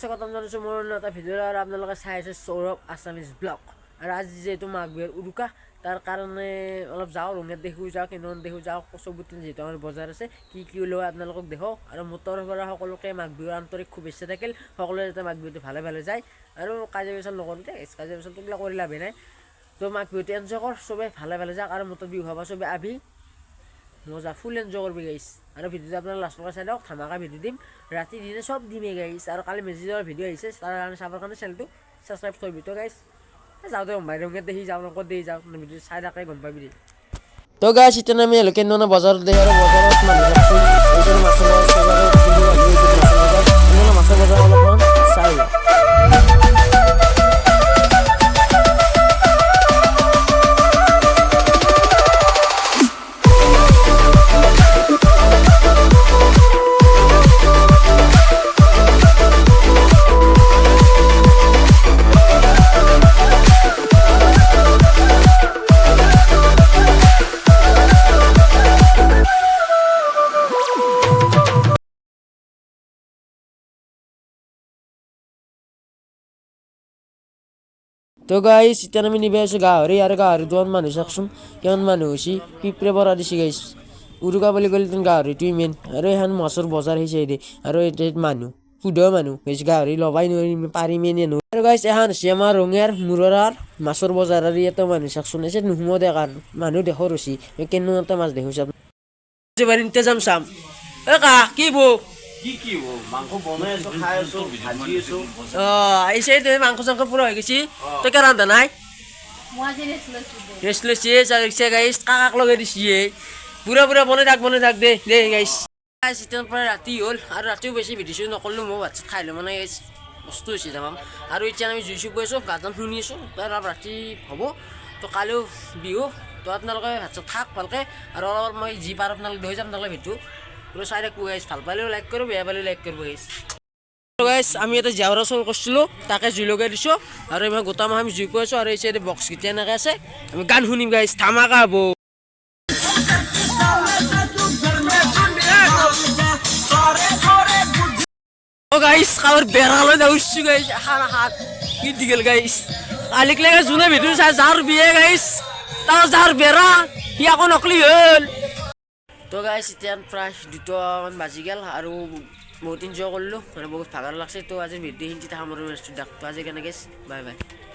স্বাগতম জনাইছোঁ মোৰ এটা ভিডিঅ' আৰু আপোনালোকে চাই আছে সৌৰভ আছামিজ ব্লগ আৰু আজি যেহেতু মাঘ বিহুৰ উৰুকা তাৰ কাৰণে অলপ যাওঁ ৰঙিয়াত দেখো যাওঁ কেন্দন দেখো যাওঁ কচুগুটি যিহেতু আমাৰ বজাৰ আছে কি কি ওলোৱা আপোনালোকক দেখুৱাওঁ আৰু মোৰ তৰফৰ পৰা সকলোকে মাঘ বিহুৰ আন্তৰিক শুভেচ্ছা থাকিল সকলোৰে যাতে মাঘ বিহুটো ভালে ভালে যায় আৰু কাজিয়া পেচাল নকৰোঁ দেই কাজিয়া পেচাল এইবিলাক কৰি লাভেই নাই তো মাঘ বিহুটো এনজয় কৰ চবে ভালে ভালে যাওক আৰু মোৰ বিহু খাব চবে আবি মজা ফুল এনজয় করবি গাইস আর ভিডিওটা আপনারা লাস্টলৈকে চাই দিয়ক ধামাকা ভিডিও দিম রাতি দিনে সব দিমে গাইস আর কালি মেজিজৰ ভিডিও আহিছে তাৰ কাৰণে চাবৰ কাৰণে চেনেলটো সাবস্ক্ৰাইব কৰিবি তো গাইস যাওঁ দে বাইৰে ৰঙে দেখি যাওঁ ক'ত দেখি যাওঁ ভিডিও চাই থাকে গম পাবি দে তো গাইস এতিয়া আমি এলো কেন্দনা বজাৰত দেখি আৰু বজাৰত মানুহ ৰাখছো এইটো মাছৰ বজাৰ অলপমান চাই তো গাইস এতিয়া আমি নিবে আছো গাহৰি আৰু গাহৰি দুজন মানুহ চাকচোন কিমান মানুহ হৈছে পিপৰে বৰা দিছে গাইস উৰুকা বুলি ক'লে তুমি গাহৰিটো মেইন আৰু এখন মাছৰ বজাৰ হৈছে দে আৰু এতিয়া মানুহ সুধা মানুহ হৈছে গাহৰি লবাই নোৱাৰিম পাৰিমেই নে আৰু গাইস এখন হৈছে আমাৰ ৰঙিয়াৰ মুৰাৰ মাছৰ বজাৰ আৰু ইয়াতে মানুহ চাকচোন এছে নুহুমো দে কাৰণ মানুহ দেখো ৰছি কেনেটা মাছ দেখো চাম যেবাৰ ইন্তজাম চাম এ কা কি বো কি মাংস বনাই আছো খাই আছো ভাজি আছো আইছে তে মাংস চাংস পুরা হয়ে গেছি তো কে রান্ধা নাই রেস্ট লইছি চাইছে গাইস কাকাক লগে দিছি পুরা পুরা বনে থাক দে গাইস গাইস ইতান পরে রাতি হল আর রাতিও বেশি ভিডিও নকরলো মো ভাত খাইলো মানে গাইস বস্তু হইছে তামাম আর ইচ্ছা আমি জুইছো বইছো গাজন শুনি আছো তার রাতি হব তো কালিও বিহু তো আপনালোকে ভাত থাক ভালকে আর অলপ মই জি পার আপনালোকে ধই যাম তাহলে ভিডিও পুরো সাইড রাখবো গাইস ভাল পালেও লাইক করবো বেয়া পালেও লাইক করবো গাইস গাইস আমি এটা জাউৰা চল কৰিছিলোঁ তাকে জুই লগাই দিছোঁ আৰু মই গোটা মাহ আমি জুই কৰি আছোঁ আৰু এই চাইডে বক্স কেতিয়া এনেকৈ আছে আমি গান শুনিম গাইস ধামাকা হ'ব গাইস কাৰোবাৰ বেৰালৈ যাওঁছোঁ গাইস এখন হাত কি দীঘল গাইস কালিক লেগে যোনে ভিডিঅ' চাই যাৰ বিয়ে গাইস তাৰ যাৰ বেৰা সি আকৌ নকলি হ'ল তো গাইস এতিয়া প্ৰায় 2মান বাজি গেল আৰু বহুত এনজয় করলো মানে বহুত ভাগার লাগছে তো আজি ভিডিও হিন্দি সামরিক রেস্টুরেন্ট দেখতো আজি কেন গেছ বাই বাই